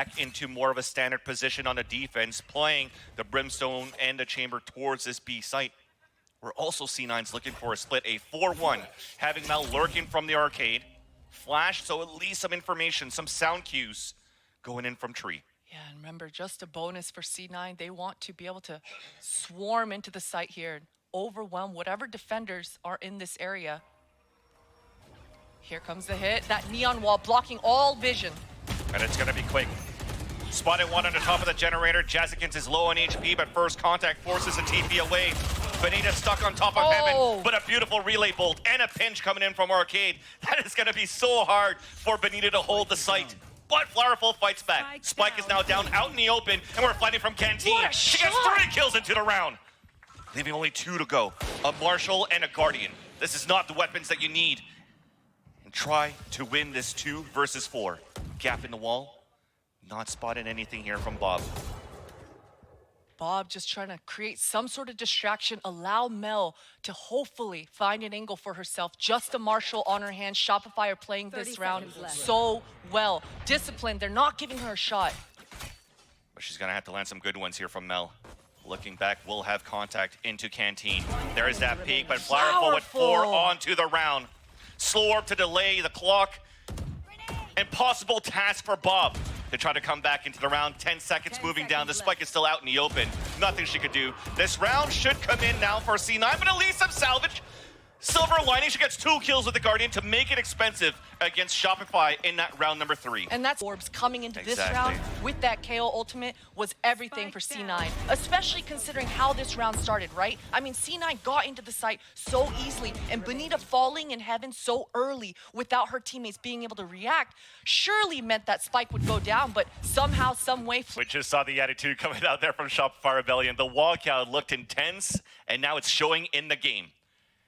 back into more of a standard position on the defense, playing the Brimstone and the Chamber towards this B site. We're also C9's looking for a split, a 4-1, having Mel lurking from the arcade. Flash, so at least some information, some sound cues going in from tree. Yeah, and remember, just a bonus for C9. They want to be able to swarm into the site here and overwhelm whatever defenders are in this area. Here comes the hit. That neon wall blocking all vision. And it's going to be quick. Spotted one on the top of the generator. Jazzikins is low on HP, but first contact forces a TP away. bENITA stuck on top of Heaven, but a beautiful relay bolt and a pinch coming in from Arcade. That is going to be so hard for bENITA to hold the site. But flowerful fights back. Spike is now down out in the open, and we're fighting from Canteen. She gets 3 kills into the round, leaving only 2 to go. A Marshal and a Guardian. This is not the weapons that you need. And try to win this 2 versus 4. Gap in the wall. Not spotting anything here from Bob. Bob just trying to create some sort of distraction, allow Mel to hopefully find an angle for herself. Just a Marshal on her hands. Shopify are playing this round so well. Disciplined, they're not giving her a shot. But she's gonna have to land some good ones here from Mel. Looking back, we'll have contact into Canteen. There is that peek, but flowerful with 4 onto the round. Slow orb to delay the clock. Impossible task for Bob to try to come back into the round. 10 seconds moving down. The spike is still out in the open. Nothing she could do. This round should come in now for C9, but at least some salvage. Silver lining, she gets 2 kills with the Guardian to make it expensive against Shopify in that round number 3. And that's orbs coming into this round with that KO ultimate was everything for C9, especially considering how this round started, right? I mean, C9 got into the site so easily, and bENITA falling in Heaven so early without her teammates being able to react surely meant that Spike would go down, but somehow, some way... We just saw the attitude coming out there from Shopify Rebellion. The walkout looked intense, and now it's showing in the game.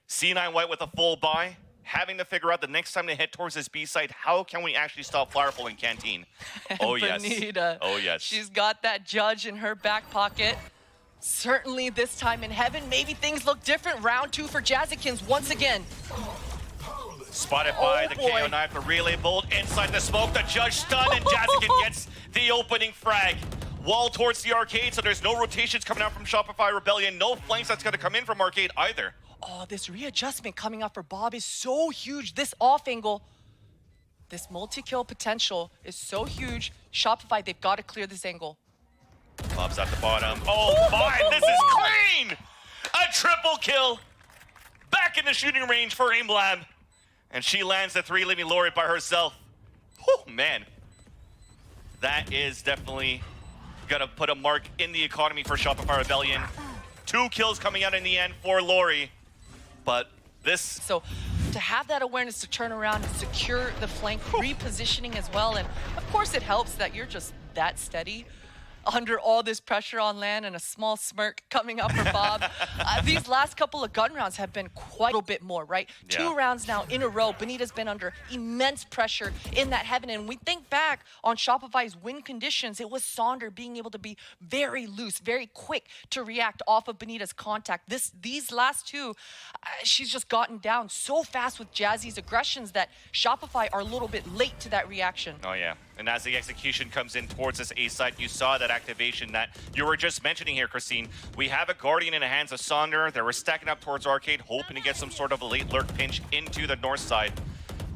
C9 White with a full buy, having to figure out the next time they head towards this B site, how can we actually stop flowerful in Canteen? Oh, yes. bENITA, oh, yes. She's got that judge in her back pocket. Certainly this time in Heaven, maybe things look different. Round 2 for Jazzikins once again. Spotted by the KO knife, the relay bolt inside the smoke. The judge stunned, and Jazzikin gets the opening frag. Wall towards the arcade, so there's no rotations coming out from Shopify Rebellion. No flanks that's going to come in from arcade either. Oh, this readjustment coming up for Bob is so huge. This off angle, this multi-kill potential is so huge. Shopify, they've got to clear this angle. Bob's at the bottom. Oh, my, this is clean! A triple kill. Back in the shooting range for AimLab. And she lands the 3, leaving Lorri by herself. Oh, man. That is definitely going to put a mark in the economy for Shopify Rebellion. 2 kills coming out in the end for Lorri. But this... So to have that awareness to turn around and secure the flank, repositioning as well. And of course it helps that you're just that steady under all this pressure on land, and a small smirk coming up for Bob. These last couple of gun rounds have been quite a little bit more, right? Yeah. 2 rounds now in a row. bENITA's been under immense pressure in that Heaven. And we think back on Shopify's win conditions, it was Sonder being able to be very loose, very quick to react off of bENITA's contact. These last 2, she's just gotten down so fast with Jazzy's aggressions that Shopify are a little bit late to that reaction. Oh, yeah. And as the execution comes in towards this A site, you saw that activation that you were just mentioning here, Christine. We have a Guardian in the hands of Sonder. They were stacking up towards Arcade, hoping to get some sort of a late lurk pinch into the north side.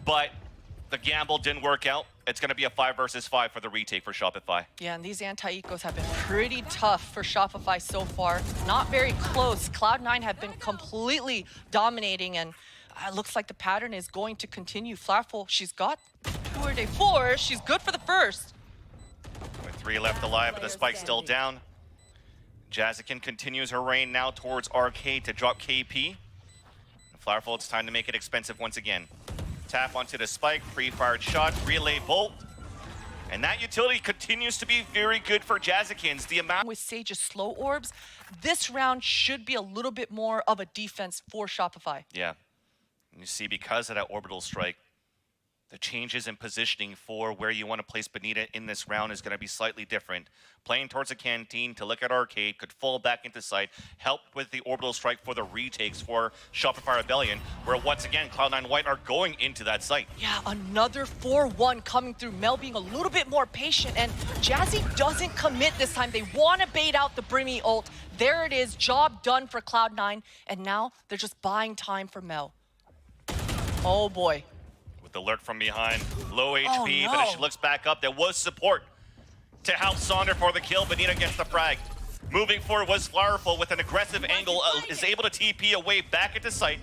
But the gamble didn't work out. It's going to be a 5 versus 5 for the retake for Shopify. Yeah, and these anti-ecos have been pretty tough for Shopify so far. Not very close. Cloud9 have been completely dominating, and it looks like the pattern is going to continue. flowerful, she's got 4. She's good for the first. With 3 left alive, but the spike's still down. Jazzikin continues her reign now towards Arcade to drop KP. flowerful, it's time to make it expensive once again. Tap onto the spike, pre-fired shot, relay bolt. And that utility continues to be very good for Jazzikins. The amount with Sage's slow orbs, this round should be a little bit more of a defense for Shopify. Yeah. And you see, because of that orbital strike, the changes in positioning for where you want to place bENITA in this round is going to be slightly different. Playing towards the canteen to look at arcade, could fall back into sight, help with the orbital strike for the retakes for Shopify Rebellion, where once again, Cloud9 White are going into that site. Yeah, another 4-1 coming through. Mel being a little bit more patient, and Jazzy doesn't commit this time. They want to bait out the Brimmy ult. There it is, job done for Cloud9, and now they're just buying time for Mel. Oh boy. The lurk from behind, low HP, Oh, no. but as she looks back up, there was support to help Sonder for the kill. bENITA gets the frag. Moving forward was flowerful with an aggressive angle, is able to TP away back into sight.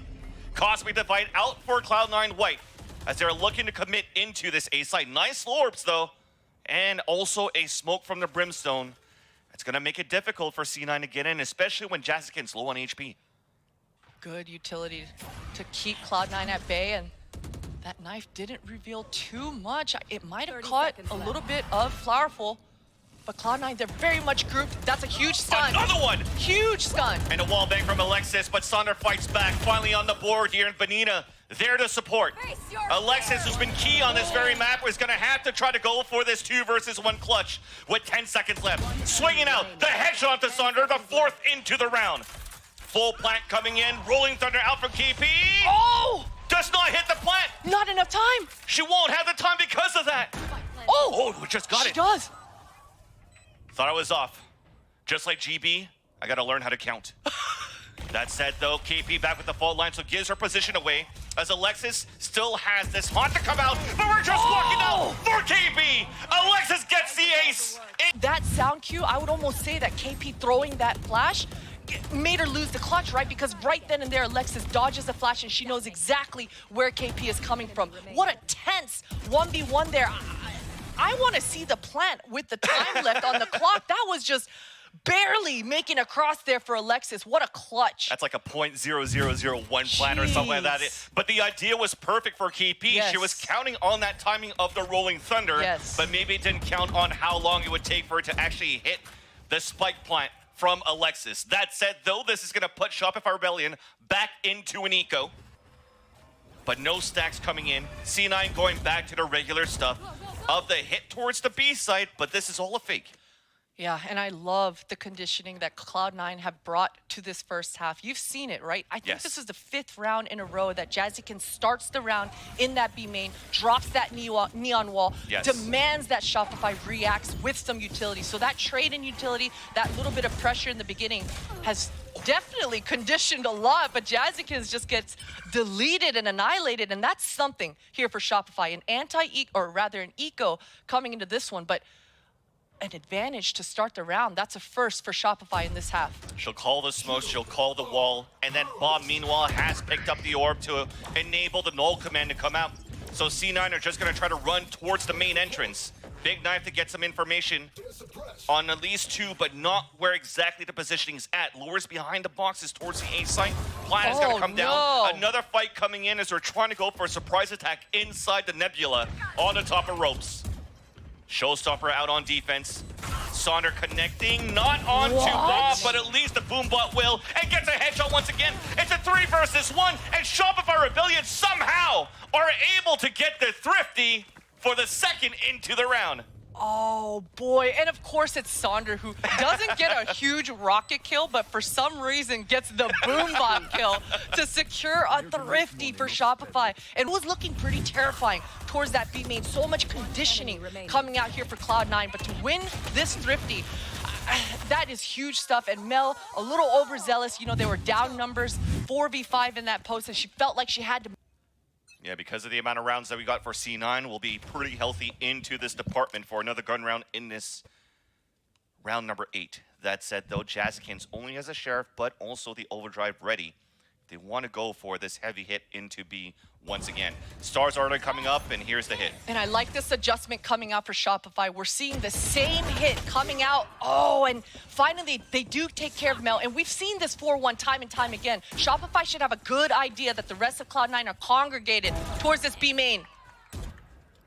Cosmic Divide out for Cloud9 White as they're looking to commit into this A site. Nice orbs though, and also a smoke from the Brimstone. It's gonna make it difficult for C9 to get in, especially when Jazzican's low on HP. Good utility to keep Cloud9 at bay, and that knife didn't reveal too much. It might have caught a little bit of flowerful, but Cloud9, they're very much grouped. That's a huge stun. Another one! Huge stun. And a wall bang from Alexis, but Sonder fights back. Finally on the board here, and bENITA there to support. Alexis, who's been key on this very map, is going to have to try to go for this 2 versus 1 clutch with 10 seconds left. Swinging out, the headshot to Sonder, the 4th into the round. Full plant coming in, Rolling Thunder out from KP. Oh! Does not hit the plant. Not enough time. She won't have the time because of that. Oh! We just got She it. does. Thought I was off. Just like GB, I gotta learn how to count. That said though, KP back with the fault line, so gives her position away as Alexis still has this haunt to come out, but we're just walking out for KP. Alexis gets the ace. That sound cue, I would almost say that KP throwing that flash made her lose the clutch, right? Because right then and there, Alexis dodges the flash and she knows exactly where KP is coming from. What a tense 1v1 there. I want to see the plant with the time left on the clock. That was just barely making a cross there for Alexis. What a clutch. That's like a .0001 plant or something like that. But the idea was perfect for KP. Yes. She was counting on that timing of the Rolling Thunder, but maybe it didn't count on how long it would take for her to actually hit the spike plant from Alexis. That said, though, this is going to put Shopify Rebellion back into an eco. But no stacks coming in. C9 going back to the regular stuff of the hit towards the B side, but this is all a fake. Yeah, and I love the conditioning that Cloud9 have brought to this first half. You've seen it, right? I think this is the 5th round in a row that Jazzican starts the round in that B main, drops that neon wall, demands that Shopify reacts with some utility. So that trade in utility, that little bit of pressure in the beginning has definitely conditioned a lot, but Jazzican's just gets deleted and annihilated, and that's something here for Shopify. An eco coming into this one, but an advantage to start the round. That's a first for Shopify in this half. She'll call the smoke, she'll call the wall, and then Bob, meanwhile, has picked up the orb to enable the null command to come out. So C9 are just going to try to run towards the main entrance. Big knife to get some information on at least 2, but not where exactly the positioning is at. Lures behind the boxes towards the A site. Plan is going to come down. Another fight coming in as they're trying to go for a surprise attack inside the nebula on the top of ropes. Showstopper out on defense. Sonder connecting, not onto Bob, but at least the Boombot will, and gets a headshot once again. It's a 3 versus 1, and Shopify Rebellion somehow are able to get the thrifty for the 2nd into the round. Oh boy, and of course it's Sonder, who doesn't get a huge rocket kill, but for some reason gets the Boombot kill to secure a thrifty for Shopify. And it was looking pretty terrifying towards that B main. So much conditioning coming out here for Cloud9, but to win this thrifty, that is huge stuff. And Mel, a little overzealous. You know, they were down numbers, 4v5 in that post, and she felt like she had to. Yeah, because of the amount of rounds that we got for C9, we'll be pretty healthy into this department for another gun round in this round number 8. That said, though, Jazzican's only has a Sheriff, but also the Overdrive ready. They want to go for this heavy hit into B once again. Stars already coming up, and here's the hit. And I like this adjustment coming out for Shopify. We're seeing the same hit coming out. Oh, and finally, they do take care of Mel. And we've seen this 4-1 time and time again. Shopify should have a good idea that the rest of Cloud9 are congregated towards this B main.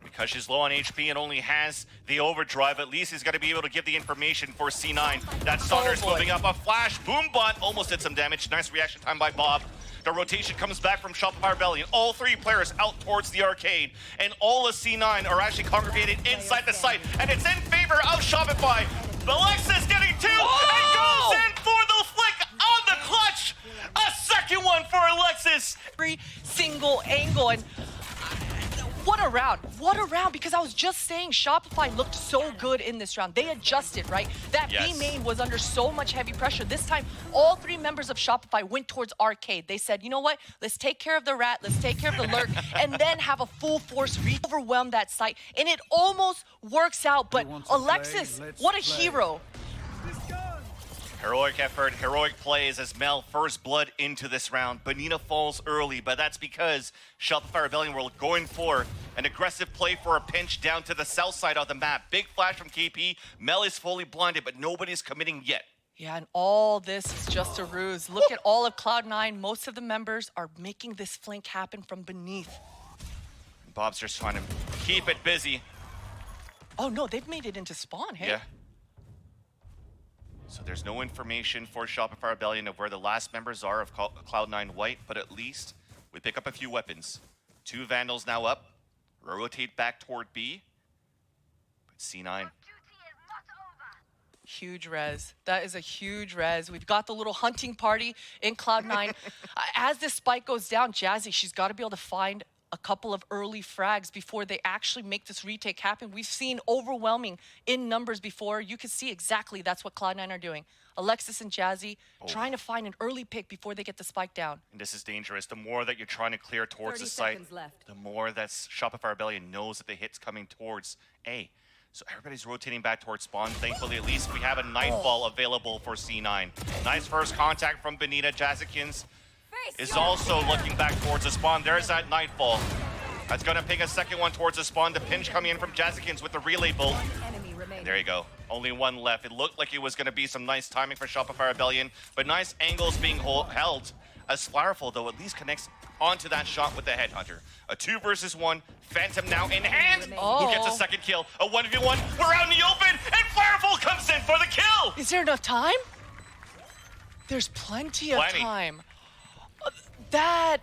Because she's low on HP and only has the overdrive, at least he's got to be able to give the information for C9. That Sonder's moving up. A flash, Boombot almost did some damage. Nice reaction time by Bob. The rotation comes back from Shopify Rebellion. All three players out towards the arcade. And all of C9 are actually congregated inside the site. And it's in favor of Shopify. Alexis getting two and goes in for the flick on the clutch. A second one for Alexis. Every single angle. And what a round. What a round. Because I was just saying Shopify looked so good in this round. They adjusted, right? That Yes. B main was under so much heavy pressure. This time, all three members of Shopify went towards arcade. They said, you know what? Let's take care of the rat. Let's take care of the lurk. And then have a full force overwhelm that site. And it almost works out. But Alexis, what a hero. Heroic effort, heroic plays as Mel first blood into this round. bENITA falls early, but that's because Shopify Rebellion were going for an aggressive play for a pinch down to the south side of the map. Big flash from KP. Mel is fully blinded, but nobody's committing yet. Yeah, and all this is just a ruse. Look at all of Cloud9. Most of the members are making this flank happen from beneath. Bob's just trying to keep it busy. Oh no, they've made it into spawn, hey? Yeah. So there's no information for Shopify Rebellion of where the last members are of Cloud9 White, but at least we pick up a few weapons. 2 Vandals now up. Rotate back toward B. But C9. Huge res. That is a huge res. We've got the little hunting party in Cloud9. As this spike goes down, Jazzy, she's got to be able to find a couple of early frags before they actually make this retake happen. We've seen overwhelming in numbers before. You can see exactly that's what Cloud9 are doing. Alexis and Jazzy trying to find an early pick before they get the spike down. And this is dangerous. The more that you're trying to clear towards the site, the more that Shopify Rebellion knows that the hit's coming towards A. So everybody's rotating back towards spawn. Thankfully, at least we have a Nightfall available for C9. Nice first contact from bENITA. Jazzykins is also looking back towards the spawn. There's that Nightfall. That's going to ping a second one towards the spawn. The pinch coming in from Jazzykins with the relay bolt. And there you go. Only one left. It looked like it was going to be some nice timing for Shopify Rebellion, but nice angles being held as flowerful, though, at least connects onto that shot with the Headhunter. A 2 versus 1. Phantom now in hand. Who gets a second kill? A 1v1. We're out in the open, and flowerful comes in for the kill. Is there enough time? There's plenty of time. That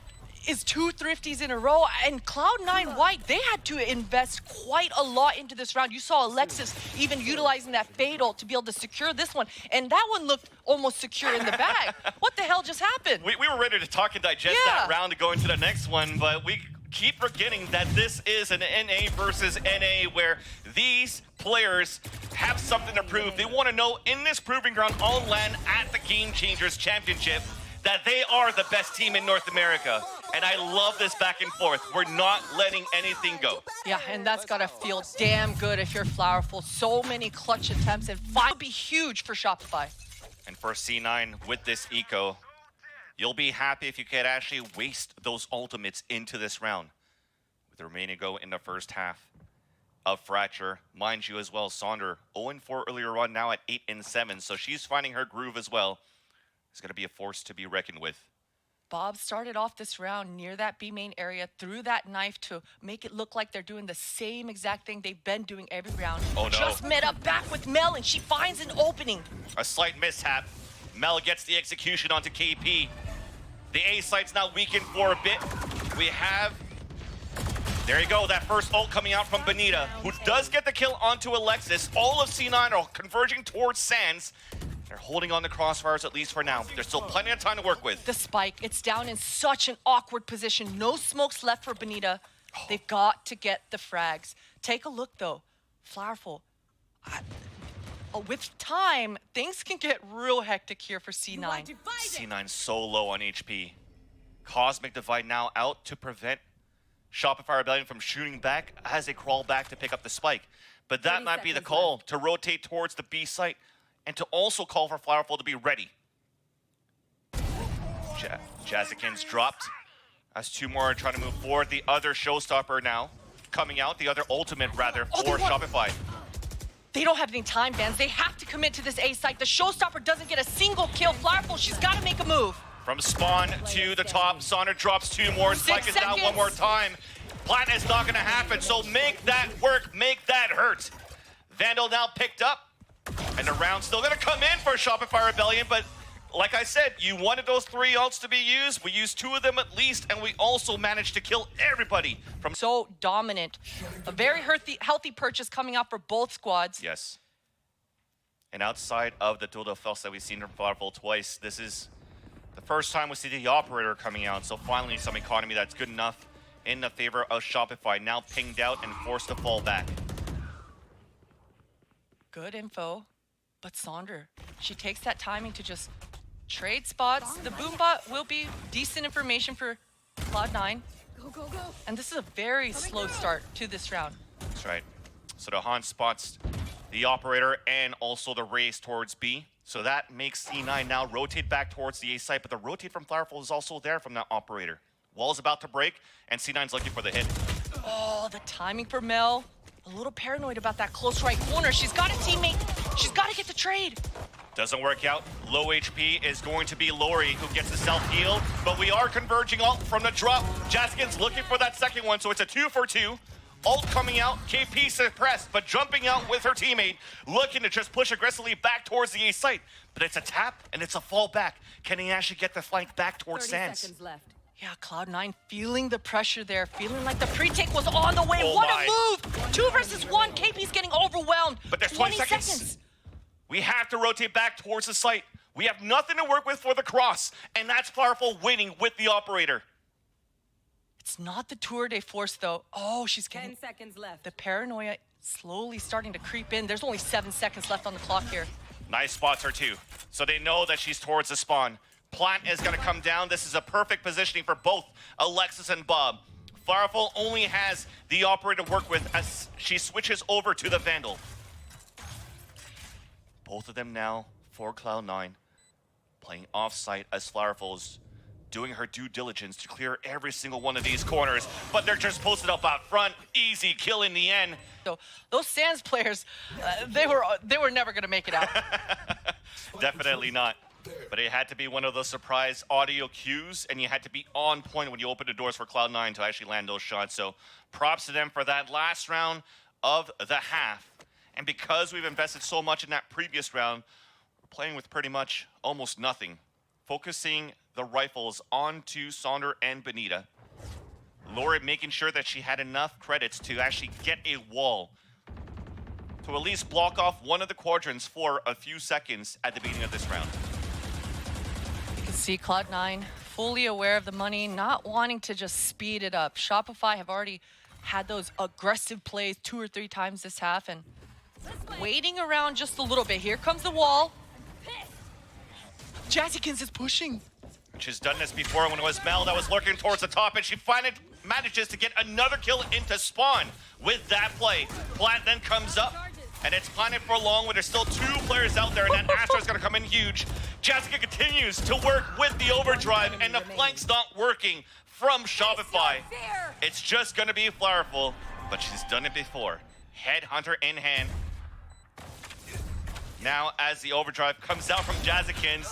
is 2 thrifties in a row, and Cloud9 White, they had to invest quite a lot into this round. You saw Alexis even utilizing that fade ult to be able to secure this one, and that one looked almost secure in the bag. What the hell just happened? We were ready to talk and digest that round to go into the next one, but we keep forgetting that this is an NA versus NA where these players have something to prove. They want to know in this proving ground on LAN at the Game Changers Championship that they are the best team in North America. And I love this back and forth. We're not letting anything go. Yeah, and that's gotta feel damn good if you're flowerful. So many clutch attempts, and would be huge for Shopify. And for C9 with this eco, you'll be happy if you could actually waste those ultimates into this round. With the remaining go in the first half of Fracture. Mind you as well, Sonder 0-4 earlier on, now at 8-7. So she's finding her groove as well. It's going to be a force to be reckoned with. Bob started off this round near that B main area, threw that knife to make it look like they're doing the same exact thing they've been doing every round. Oh no. Just met up back with Mel, and she finds an opening. A slight mishap. Mel gets the execution onto KP. The A site's now weakened for a bit. We have, there you go, that first ult coming out from bENITA, who does get the kill onto Alexis. All of C9 are converging towards Sands. They're holding on to crossfires at least for now. There's still plenty of time to work with. The spike, it's down in such an awkward position. No smokes left for bENITA. They've got to get the frags. Take a look though, flowerful. With time, things can get real hectic here for C9. C9 so low on HP. Cosmic Divide now out to prevent Shopify Rebellion from shooting back as they crawl back to pick up the spike. But that might be the call to rotate towards the B site and to also call for flowerful to be ready. Jazzykins dropped as 2 more are trying to move forward. The other showstopper now coming out, the other ultimate rather for Shopify. They don't have any time bans. They have to commit to this A site. The showstopper doesn't get a single kill. Flowerful, she's got to make a move. From spawn to the top, Sonder drops 2 more. Spike is down 1 more time. Plat is not going to happen, so make that work, make that hurt. Vandal now picked up, and the round's still going to come in for Shopify Rebellion, but like I said, you wanted those 3 ults to be used. We used 2 of them at least, and we also managed to kill everybody from... So dominant. A very healthy purchase coming out for both squads. Yes. And outside of the dual defense that we've seen from flowerful twice, this is the first time we see the operator coming out. So finally some economy that's good enough in the favor of Shopify. Now pinged out and forced to fall back. Good info. But Sonder, she takes that timing to just trade spots. The boombot will be decent information for Cloud9. Go, go, go. And this is a very slow start to this round. That's right. So the Han spots the operator and also the race towards B. So that makes C9 now rotate back towards the A site, but the rotate from flowerful is also there from that operator. Wall's about to break, and C9's looking for the hit. Oh, the timing for Mel. A little paranoid about that close right corner. She's got a teammate. She's got to get the trade. Doesn't work out. Low HP is going to be Lorri, who gets the self-heal, but we are converging ult from the drop. Jaskins's looking for that second one, so it's a 2 for 2. Ult coming out, KP suppressed, but jumping out with her teammate, looking to just push aggressively back towards the A site. But it's a tap, and it's a fall back. Can he actually get the flank back towards 30 Sands? seconds left. Yeah, Cloud9 feeling the pressure there, feeling like the pre-take was on the way. Oh What my. a move! 2 versus 1. KP's getting overwhelmed. But there's 20 seconds. We have to rotate back towards the site. We have nothing to work with for the cross, and that's flowerful winning with the operator. It's not the tour de force though. Oh, she's 10 getting seconds left. the paranoia slowly starting to creep in. There's only 7 seconds left on the clock here. Nice spots her too. So they know that she's towards the spawn. Plant is gonna come down. This is a perfect positioning for both Alexis and Bob. Flowerful only has the operator to work with as she switches over to the Vandal. Both of them now for Cloud9, playing off-site as Flowerful is doing her due diligence to clear every single one of these corners, but they're just posted up out front. Easy kill in the end. So those Sands players, they were never gonna make it out. Definitely not. But it had to be one of those surprise audio cues, and you had to be on point when you open the doors for Cloud9 to actually land those shots. So props to them for that last round of the half. And because we've invested so much in that previous round, we're playing with pretty much almost nothing. Focusing the rifles onto Sonder and bENITA. Lorri making sure that she had enough credits to actually get a wall to at least block off one of the quadrants for a few seconds at the beginning of this round. You can see Cloud9 fully aware of the money, not wanting to just speed it up. Shopify have already had those aggressive plays 2 or 3 times this half and waiting around just a little bit. Here comes the wall. Jazzykins is pushing. She's done this before when it was Mel that was lurking towards the top, and she finally manages to get another kill into spawn with that play. Plant then comes up, and it's planted for long when there's still 2 players out there, and then Astra's gonna come in huge. Jessica continues to work with the overdrive, and the flank's not working from Shopify. It's just gonna be flowerful, but she's done it before. Headhunter in hand. Now as the overdrive comes out from Jazzykins,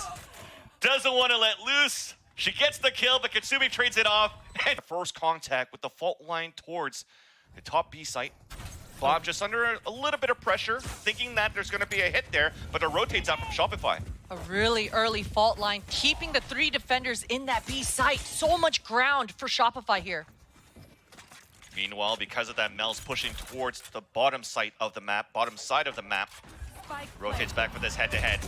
doesn't want to let loose. She gets the kill, but Katsumi trades it off. And first contact with the fault line towards the top B site. Bob just under a little bit of pressure, thinking that there's going to be a hit there, but it rotates out from Shopify. A really early fault line, keeping the 3 defenders in that B site. So much ground for Shopify here. Meanwhile, because of that, Mel's pushing towards the bottom side of the map, rotates back for this head-to-head.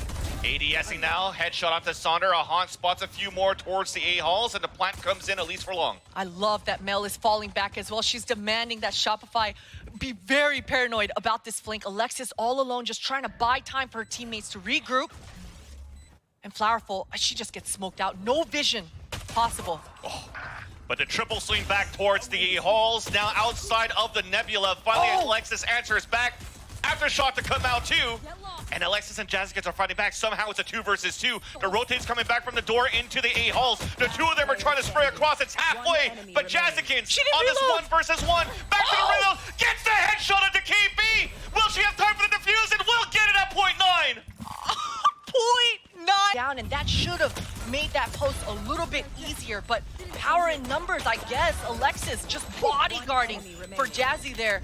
ADSing now, headshot onto Sonder. A haunt spots a few more towards the A-halls, and the plant comes in at least for long. I love that Mel is falling back as well. She's demanding that Shopify be very paranoid about this flank. Alexis all alone, just trying to buy time for her teammates to regroup. And flowerful, she just gets smoked out. No vision possible. Oh. But the triple swing back towards the A-halls, now outside of the Nebula. Finally, Alexis answers back. Aftershock to come out too. And Alexis and Jazzykins are fighting back. Somehow it's a 2 versus 2. The rotate's coming back from the door into the A-halls. The 2 of them are trying to spray across. It's halfway, but Jazzykins on this 1 versus 1. Back to the reload. Gets the headshot into KB. Will she have time for the defuse? And will get it at .9. 0.9 down, and that should have made that post a little bit easier, but power in numbers, I guess. Alexis just bodyguarding for Jazzy there.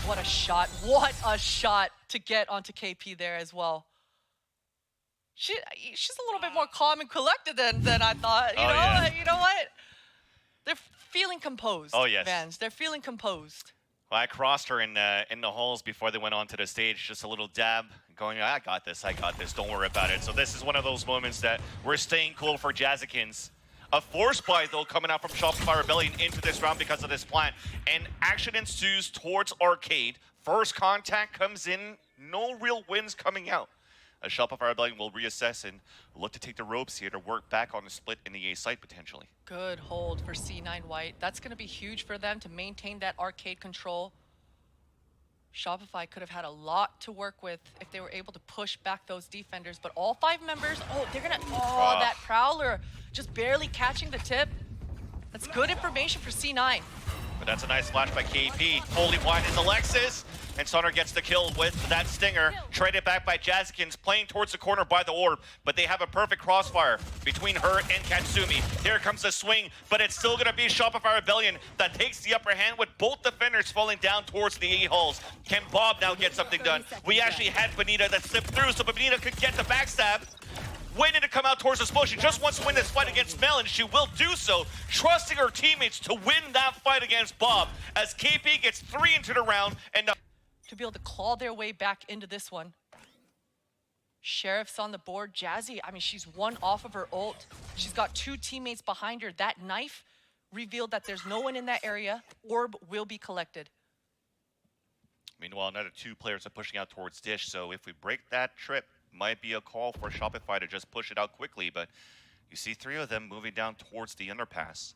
What a shot to get onto KP there as well. she's a little bit more calm and collected than I thought. You know what? They're feeling composed. Oh, yes. Vans. They're feeling composed. Well, I crossed her in the halls before they went onto the stage. Just a little dab, going, I got this, don't worry about it. So this is one of those moments that we're staying cool for Jazzikins. A force buy, though, coming out from Shopify Rebellion into this round because of this plant. And action ensues towards Arcade. First contact comes in, no real wins coming out. As Shopify Rebellion will reassess and look to take the ropes here to work back on the split in the A site potentially. Good hold for C9 White. That's going to be huge for them to maintain that Arcade control. Shopify could have had a lot to work with if they were able to push back those defenders, but all 5 members, they're going to, that Prowler just barely catching the tip. That's good information for C9. But that's a nice flash by KP. Holy wine is Alexis. And Sonder gets the kill with that stinger. Traded back by Jazzikins, playing towards the corner by the orb. But they have a perfect crossfire between her and Katsumi. Here comes the swing, but it's still going to be Shopify Rebellion that takes the upper hand with both defenders falling down towards the A-halls. Can Bob now get something done? We actually had bENITA that slipped through, so bENITA could get the backstab. Waiting to come out towards the smoke. She just wants to win this fight against Mel, and she will do so, trusting her teammates to win that fight against Bob, as KP gets 3 into the round, and to be able to claw their way back into this one. Sheriff's on the board. Jazzy, I mean, she's 1 off of her ult. She's got 2 teammates behind her. That knife revealed that there's no one in that area. Orb will be collected. Meanwhile, another 2 players are pushing out towards Dish, so if we break that trip, might be a call for Shopify to just push it out quickly, but you see 3 of them moving down towards the underpass.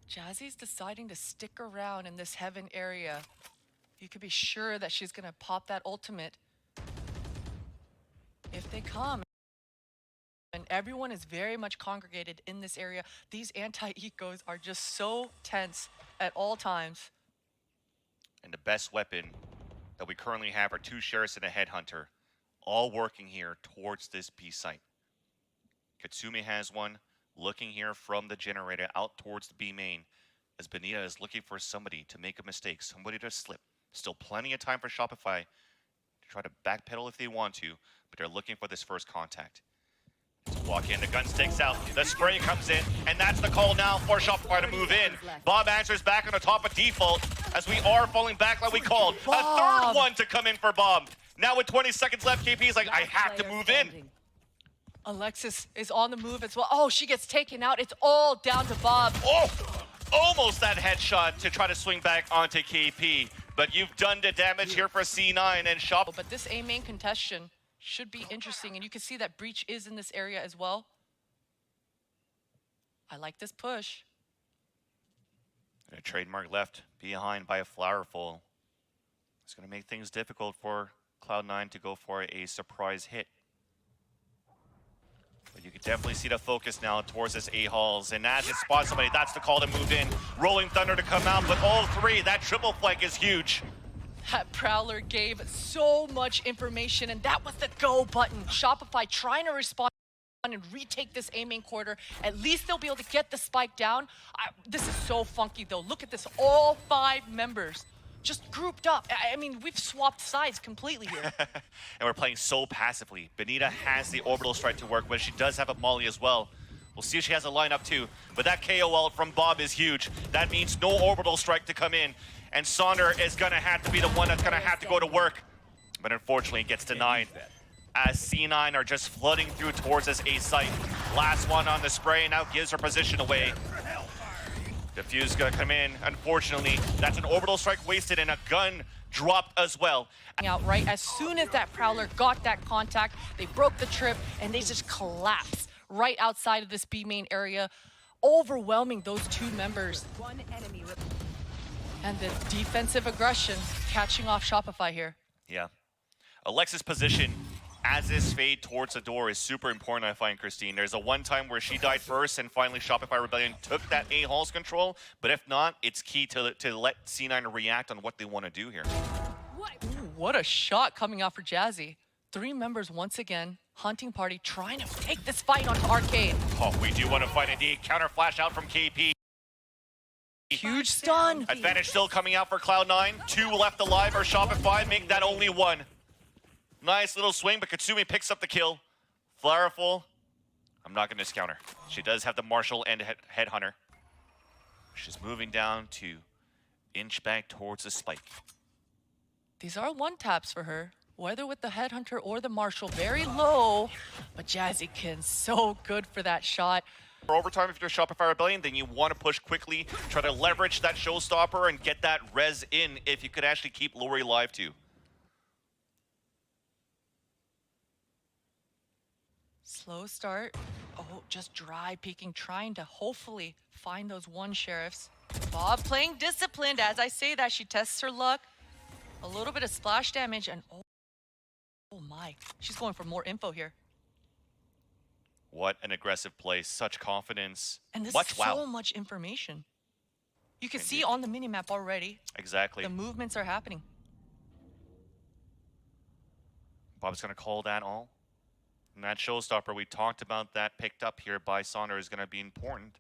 Jazzy's deciding to stick around in this heaven area. You could be sure that she's gonna pop that ultimate if they come. And everyone is very much congregated in this area. These anti-ecos are just so tense at all times. And the best weapon that we currently have are 2 sheriffs and a headhunter, all working here towards this B site. Katsumi has one, looking here from the generator out towards the B main, as bENITA is looking for somebody to make a mistake, somebody to slip. Still plenty of time for Shopify to try to backpedal if they want to, but they're looking for this first contact. To walk in, the gun sticks out, the spray comes in, and that's the call now for Shopify to move in. Bob answers back on the top of default, as we are falling back like we called. A third one to come in for Bob. Now with 20 seconds left, KP's like, I have to move in. Alexis is on the move as well. Oh, she gets taken out. It's all down to Bob. Oh, almost that headshot to try to swing back onto KP. But you've done the damage here for C9 and Shop. But this A main contestation should be interesting, and you can see that Breach is in this area as well. I like this push. A trademark left behind by a flowerful. It's going to make things difficult for Cloud9 to go for a surprise hit. But you can definitely see the focus now towards this A-halls. And as it spots somebody, that's the call to move in. Rolling Thunder to come out, but all 3, that triple flank is huge. That Prowler gave so much information, and that was the go button. Shopify trying to respond and retake this A main quarter. At least they'll be able to get the spike down. This is so funky, though. Look at this. All 5 members just grouped up. I mean, we've swapped sides completely here. And we're playing so passively. bENITA has the orbital strike to work with. She does have a molly as well. We'll see if she has a lineup too. But that KO ult from Bob is huge. That means no orbital strike to come in. And Sonder is gonna have to be the one that's gonna have to go to work. But unfortunately it gets denied. As C9 are just flooding through towards this A site. Last one on the spray now gives her position away. Diffuse gonna come in. Unfortunately, that's an orbital strike wasted and a gun dropped as well. Out right as soon as that Prowler got that contact, they broke the trip and they just collapsed right outside of this B main area, overwhelming those 2 members. One enemy. And the defensive aggression catching off Shopify here. Yeah. Alexis' position as this fade towards the door is super important, I find, Christine. There's a one time where she died first and finally Shopify Rebellion took that A-halls control, but if not, it's key to let C9 react on what they want to do here. Ooh, what a shot coming out for Jazzy. 3 members once again, hunting party trying to take this fight onto Arcade. Oh, we do want to fight indeed. Counter flash out from KP. Huge stun. Advantage still coming out for Cloud9. 2 left alive for Shopify, make that only 1. Nice little swing, but Katsumi picks up the kill. Flowerful, I'm not going to discount her. She does have the Marshall and Headhunter. She's moving down to inch back towards the spike. These are one taps for her, whether with the Headhunter or the Marshall, very low, but Jazzykin so good for that shot. For overtime, if you're Shopify Rebellion, then you want to push quickly, try to leverage that showstopper and get that res in if you could actually keep Lorri alive too. Slow start. Oh, just dry peeking, trying to hopefully find those one sheriffs. Bob playing disciplined. As I say that, she tests her luck. A little bit of splash damage and oh my. She's going for more info here. What an aggressive play. Such confidence. And this is so much information. You can see on the minimap already. Exactly. The movements are happening. Bob's going to call that all. And that showstopper, we talked about that, picked up here by Sonder, is going to be important.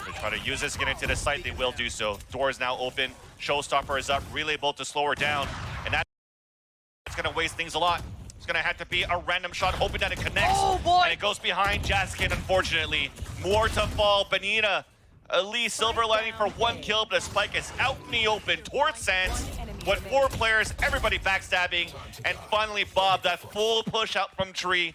They try to use this, get into the site, they will do so. Door is now open, showstopper is up, relay bolt to slow her down, and that's going to waste things a lot. It's going to have to be a random shot, hoping that it connects. Oh boy! And it goes behind Jazzykin, unfortunately. More to fall, bENITA. At least silver lining for one kill, but the spike is out in the open towards Sands. With 4 players, everybody backstabbing, and finally Bob, that full push out from tree.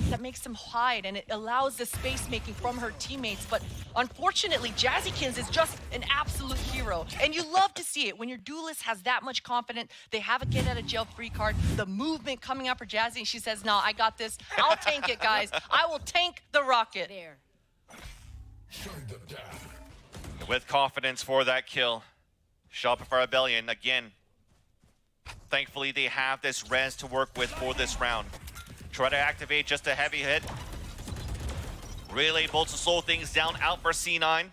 That makes them hide, and it allows the space making from her teammates, but unfortunately, Jazzykins is just an absolute hero, and you love to see it when your duelist has that much confidence. They have a get out of jail free card, the movement coming up for Jazzy, and she says, no, I got this, I'll tank it, guys. I will tank the rocket. There. With confidence for that kill, Shopify Rebellion again. Thankfully, they have this res to work with for this round. Try to activate just a heavy hit. Relay bolts to slow things down out for C9.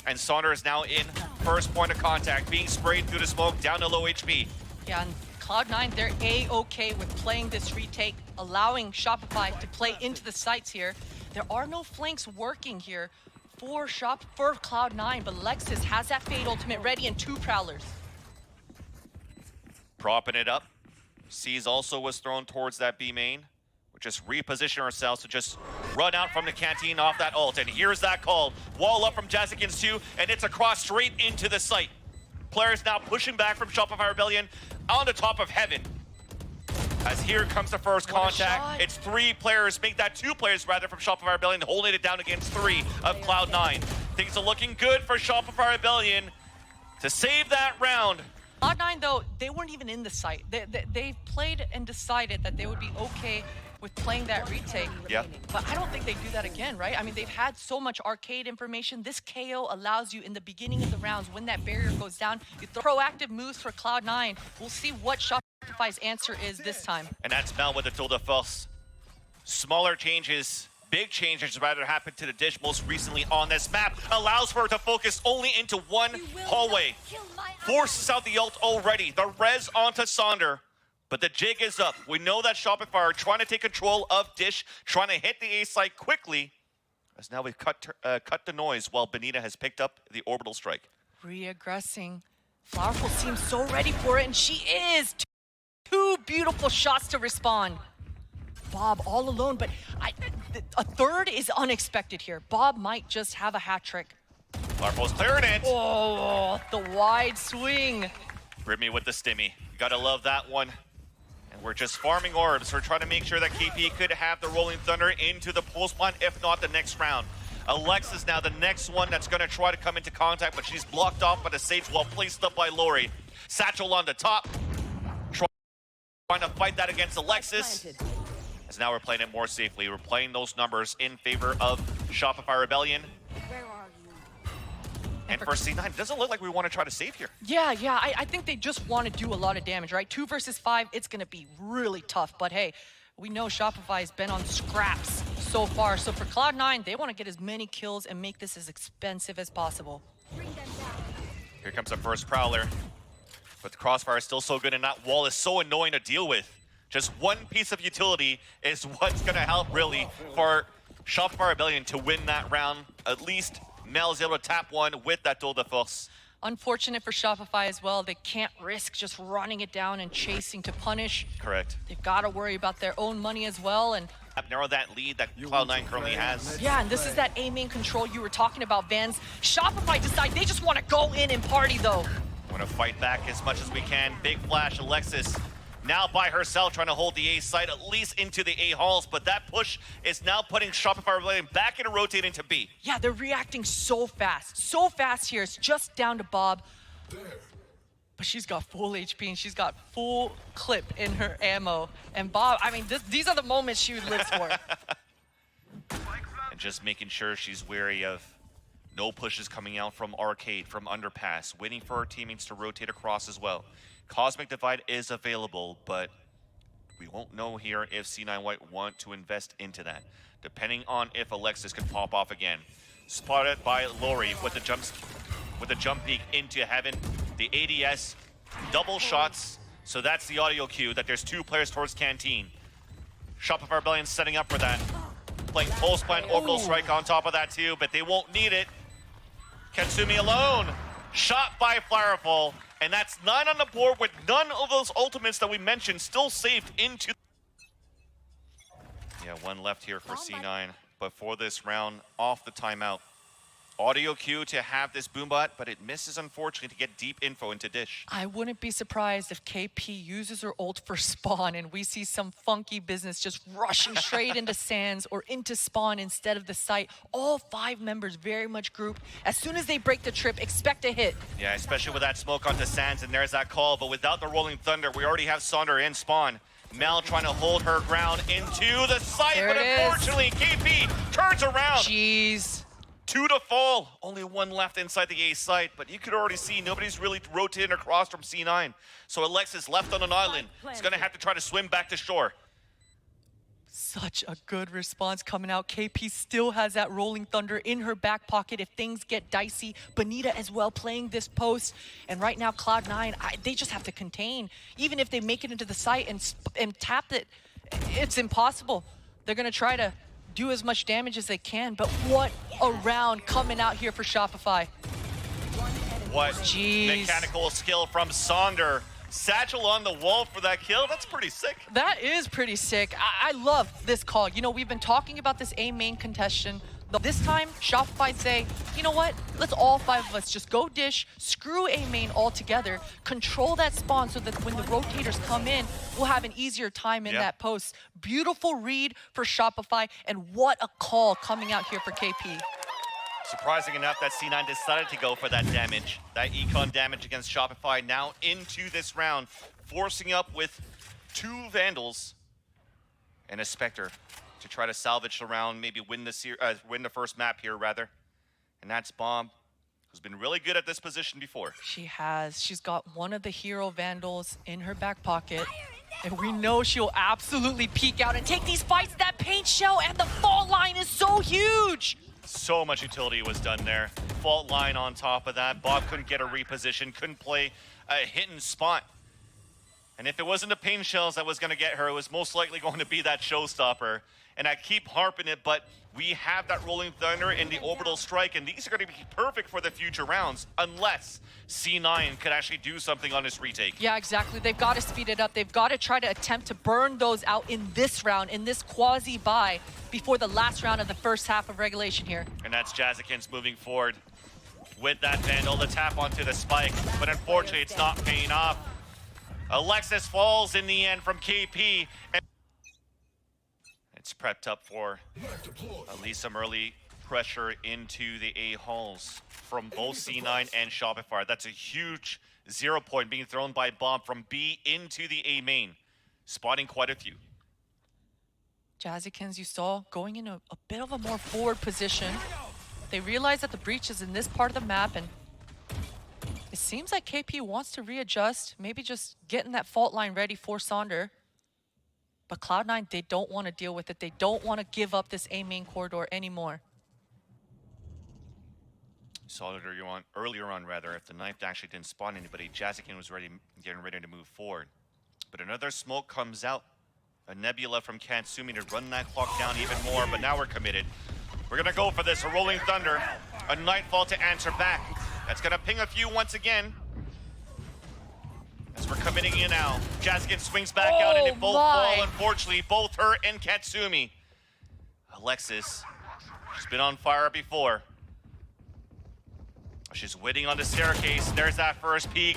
And Sonder is now in first point of contact, being sprayed through the smoke down to low HP. Yeah, and Cloud9, they're A-okay with playing this retake, allowing Shopify to play into the sites here. There are no flanks working here for Cloud9, but Alexis has that Fade ultimate ready and 2 Prowlers. Propping it up. C's also was thrown towards that B main. We're just reposition ourselves to just run out from the canteen off that ult. And here's that call. Wall up from Jazzykins 2, and it's across straight into the site. Players now pushing back from Shopify Rebellion on the top of heaven. As here comes the first contact. It's 3 players, make that 2 players rather from Shopify Rebellion, holding it down against 3 of Cloud9. Things are looking good for Shopify Rebellion to save that round. Cloud9, though, they weren't even in the site. They played and decided that they would be okay with playing that retake. Yeah. But I don't think they do that again, right? I mean, they've had so much arcade information. This KO allows you in the beginning of the rounds, when that barrier goes down, you throw proactive moves for Cloud9. We'll see what Shopify's answer is this time. And that's Mel with the tour de force. Smaller changes, big changes rather happened to the dish most recently on this map. Allows her to focus only into one hallway. Forces out the ult already. The res onto Sonder. But the jig is up. We know that Shopify are trying to take control of Dish, trying to hit the A site quickly. As now we've cut the noise while bENITA has picked up the orbital strike. Re-aggressing. Flowerful seems so ready for it, and she is. 2 beautiful shots to respond. Bob all alone, but a third is unexpected here. Bob might just have a hat trick. Flowerful's clearing it. Oh, the wide swing. Brimmy with the stimmy. You gotta love that one. And we're just farming orbs. We're trying to make sure that KP could have the Rolling Thunder into the pulse plant, if not the next round. Alexis now the next one that's going to try to come into contact, but she's blocked off by the Sage Wall placed up by Lorri. Satchel on the top. Trying to fight that against Alexis. As now we're playing it more safely. We're playing those numbers in favor of Shopify Rebellion. Where are you? And for C9, it doesn't look like we want to try to save here. Yeah, I think they just want to do a lot of damage, right? 2 versus 5, it's going to be really tough. But hey, we know Shopify has been on scraps so far. So for Cloud9, they want to get as many kills and make this as expensive as possible. Here comes the first Prowler. But the Crossfire is still so good, and that wall is so annoying to deal with. Just one piece of utility is what's going to help, really, for Shopify Rebellion to win that round. At least Mel is able to tap one with that tour de force. Unfortunate for Shopify as well. They can't risk just running it down and chasing to punish. Correct. They've got to worry about their own money as well. And narrow that lead that Cloud9 currently has. Yeah, and this is that A main control you were talking about, Vans. Shopify decide they just want to go in and party, though. Want to fight back as much as we can. Big flash, Alexis now by herself trying to hold the A site at least into the A halls, but that push is now putting Shopify Rebellion back into rotating to B. Yeah, they're reacting so fast here. It's just down to Bob. But she's got full HP and she's got full clip in her ammo. And Bob, I mean, these are the moments she lives for. And just making sure she's wary of no pushes coming out from Arcade, from Underpass, waiting for her teammates to rotate across as well. Cosmic Divide is available, but we won't know here if C9 White want to invest into that, depending on if Alexis can pop off again. Spotted by Lorri with the jump peek into heaven. The ADS, double shots, so that's the audio cue that there's two players towards Canteen. Shopify Rebellion setting up for that. Playing pulse plant, orbital strike on top of that too, but they won't need it. Katsumi alone, shot by flowerful, and that's 9 on the board with none of those ultimates that we mentioned still saved into. Yeah, one left here for C9, but for this round, off the timeout. Audio cue to have this boombot, but it misses, unfortunately, to get deep info into Dish. I wouldn't be surprised if KP uses her ult for spawn and we see some funky business just rushing straight into Sands or into spawn instead of the site. All 5 members very much grouped. As soon as they break the trip, expect a hit. Yeah, especially with that smoke onto Sands, and there's that call, but without the Rolling Thunder, we already have Sonder in spawn. Mel trying to hold her ground into the site, There but it unfortunately, KP turns around. Jeez. 2 to fall. Only 1 left inside the A site, but you could already see nobody's really rotating across from C9. So Alexis left on an island. He's going to have to try to swim back to shore. Such a good response coming out. KP still has that Rolling Thunder in her back pocket if things get dicey. bENITA as well playing this post. And right now, Cloud9, they just have to contain. Even if they make it into the site and tap it, it's impossible. They're going to try to do as much damage as they can, but what a round coming out here for Shopify. What Jeez. mechanical skill from Sonder. Satchel on the wall for that kill. That's pretty sick. That is pretty sick. I love this call. You know, we've been talking about this A main contestation. This time, Shopify say, you know what? Let's all 5 of us just go Dish, screw A main altogether, control that spawn so that when the rotators come in, we'll have an easier time in that post. Beautiful read for Shopify, and what a call coming out here for KP. Surprising enough that C9 decided to go for that damage, that econ damage against Shopify now into this round, forcing up with 2 Vandals and a Spectre to try to salvage the round, maybe win the first map here, rather. And that's Bomb, who's been really good at this position before. She has. She's got one of the hero Vandals in her back pocket. And we know she'll absolutely peek out and take these fights. That paint shell and the fault line is so huge. So much utility was done there. Fault line on top of that. Bob couldn't get a reposition, couldn't play a hidden spot. And if it wasn't the pain shells that was going to get her, it was most likely going to be that showstopper. And I keep harping it, but we have that Rolling Thunder and the Orbital Strike, and these are going to be perfect for the future rounds, unless C9 could actually do something on this retake. Yeah, exactly. They've got to speed it up. They've got to try to attempt to burn those out in this round, in this quasi-buy, before the last round of the first half of regulation here. And that's Jazzikins moving forward with that Vandal, the tap onto the spike, but unfortunately it's not paying off. Alexis falls in the end from KP. And it's prepped up for at least some early pressure into the A halls from both C9 and Shopify. That's a huge 0 point being thrown by Bomb from B into the A main, spotting quite a few. Jazzikins, you saw, going in a bit of a more forward position. They realize that the breach is in this part of the map, and it seems like KP wants to readjust, maybe just getting that fault line ready for Sonder. But Cloud9, they don't want to deal with it. They don't want to give up this A main corridor anymore. Saw it earlier on, if the knife actually didn't spawn anybody, Jazzikin was getting ready to move forward. But another smoke comes out. A Nebula from Katsumi to run that clock down even more, but now we're committed. We're gonna go for this, a Rolling Thunder, a Nightfall to answer back. That's gonna ping a few once again. As we're committing in now. Jazzikin swings back out and they both fall, unfortunately, both her and Katsumi. Alexis, she's been on fire before. She's waiting on the staircase. There's that first peek.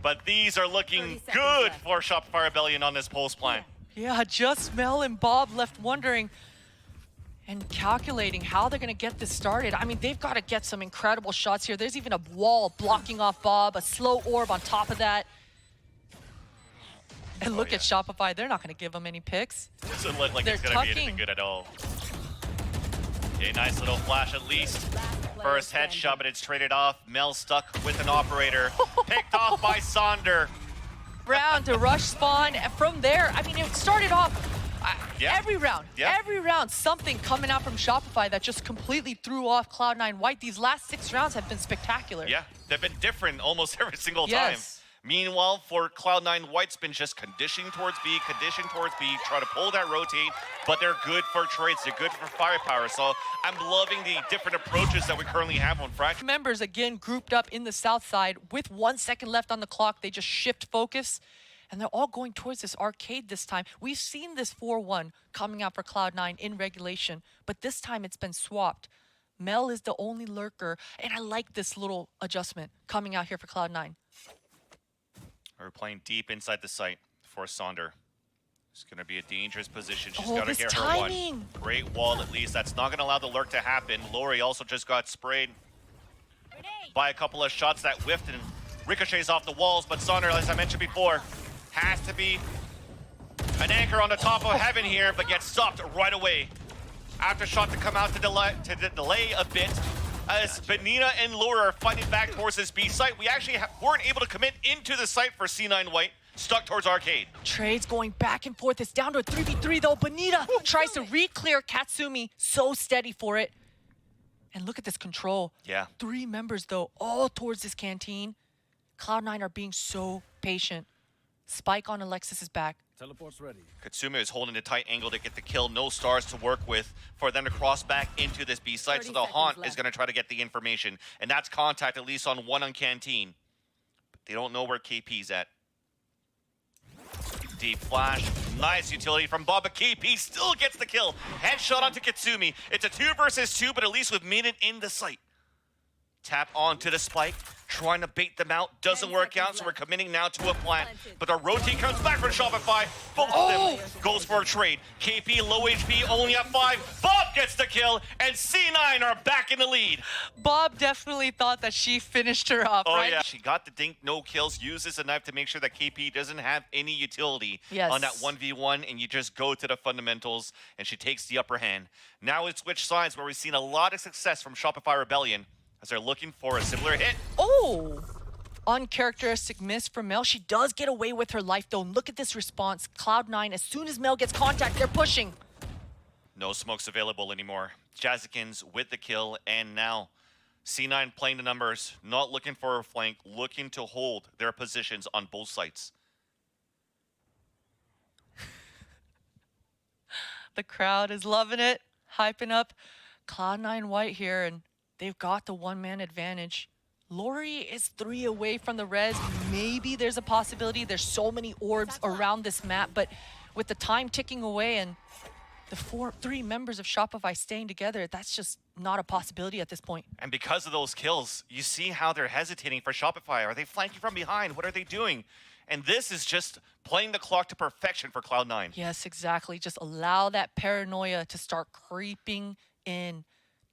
But these are looking good for Shopify Rebellion on this post plan. Yeah, just Mel and Bob left wondering and calculating how they're going to get this started. I mean, they've got to get some incredible shots here. There's even a wall blocking off Bob, a slow orb on top of that. And look at Shopify. They're not going to give them any picks. Doesn't look like it's going to be anything good at all. Okay, nice little flash at least. First headshot, but it's traded off. Mel stuck with an operator. Picked off by Sonder. Round to rush spawn. And from there, I mean, it started off every round, something coming out from Shopify that just completely threw off Cloud9 White. These last 6 rounds have been spectacular. Yeah, they've been different almost every single time. Meanwhile, for Cloud9 White's been just conditioning towards B, try to pull that rotate, but they're good for trades, they're good for firepower. So I'm loving the different approaches that we currently have on Fracture. Members again grouped up in the south side with 1 second left on the clock. They just shift focus, and they're all going towards this arcade this time. We've seen this 4-1 coming out for Cloud9 in regulation, but this time it's been swapped. Mel is the only lurker, and I like this little adjustment coming out here for Cloud9. We're playing deep inside the site for Sonder. It's going to be a dangerous position. She's got to get her one. Great wall, at least. That's not going to allow the lurk to happen. Lorri also just got sprayed by a couple of shots that whiffed and ricochets off the walls. But Sonder, as I mentioned before, has to be an anchor on the top of heaven here, but gets stopped right away. Aftershock to come out to delay a bit. As bENITA and Lorri are fighting back towards this B site, we actually weren't able to commit into the site for C9 White, stuck towards arcade. Trades going back and forth. It's down to a 3v3 though. bENITA tries to re-clear Katsumi, so steady for it. And look at this control. Yeah. 3 members though, all towards this canteen. Cloud9 are being so patient. Spike on Alexis's back. Teleport's ready. Katsumi is holding a tight angle to get the kill. No stars to work with for them to cross back into this B site. So the Haunt is going to try to get the information. And that's contact at least on 1 on Canteen. But they don't know where KP's at. Deep flash. Nice utility from Bob. But KP still gets the kill. Headshot onto Katsumi. It's a 2 versus 2, but at least we've made it in the site. Tap onto the spike, trying to bait them out. Doesn't work out, so we're committing now to a plant. But the rotate comes back from Shopify. Both of them goes for a trade. KP, low HP, only at 5. Bob gets the kill, and C9 are back in the lead. Bob definitely thought that she finished her up, right? Oh, yeah. She got the dink, no kills, uses a knife to make sure that KP doesn't have any utility on that 1v1, and you just go to the fundamentals, and she takes the upper hand. Now we switch sides where we've seen a lot of success from Shopify Rebellion, as they're looking for a similar hit. Oh! Uncharacteristic miss from Mel. She does get away with her life, though. Look at this response. Cloud9, as soon as Mel gets contact, they're pushing. No smokes available anymore. Jazzikins with the kill, and now C9 playing the numbers, not looking for a flank, looking to hold their positions on both sites. The crowd is loving it, hyping up Cloud9 White here, and they've got the 1-man advantage. Lorri is 3 away from the res. Maybe there's a possibility. There's so many orbs around this map, but with the time ticking away and the 3 members of Shopify staying together, that's just not a possibility at this point. And because of those kills, you see how they're hesitating for Shopify. Are they flanking from behind? What are they doing? And this is just playing the clock to perfection for Cloud9. Yes, exactly. Just allow that paranoia to start creeping in.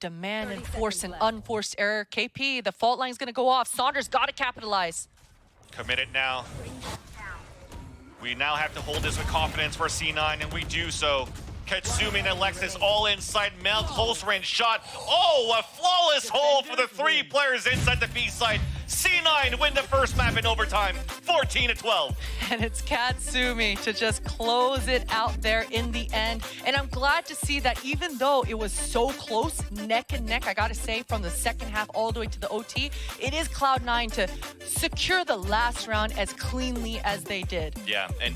Demand and force an unforced error. KP, the fault line's gonna go off. Sonder's gotta capitalize. Commit it now. We now have to hold this with confidence for C9, and we do so. Katsumi and Alexis all inside. Mel, close range shot. Oh, a flawless hold for the 3 players inside the B site. C9 win the first map in overtime, 14-12. And it's Katsumi to just close it out there in the end. And I'm glad to see that even though it was so close, neck and neck, I gotta say, from the second half all the way to the OT, it is Cloud9 to secure the last round as cleanly as they did. Yeah, and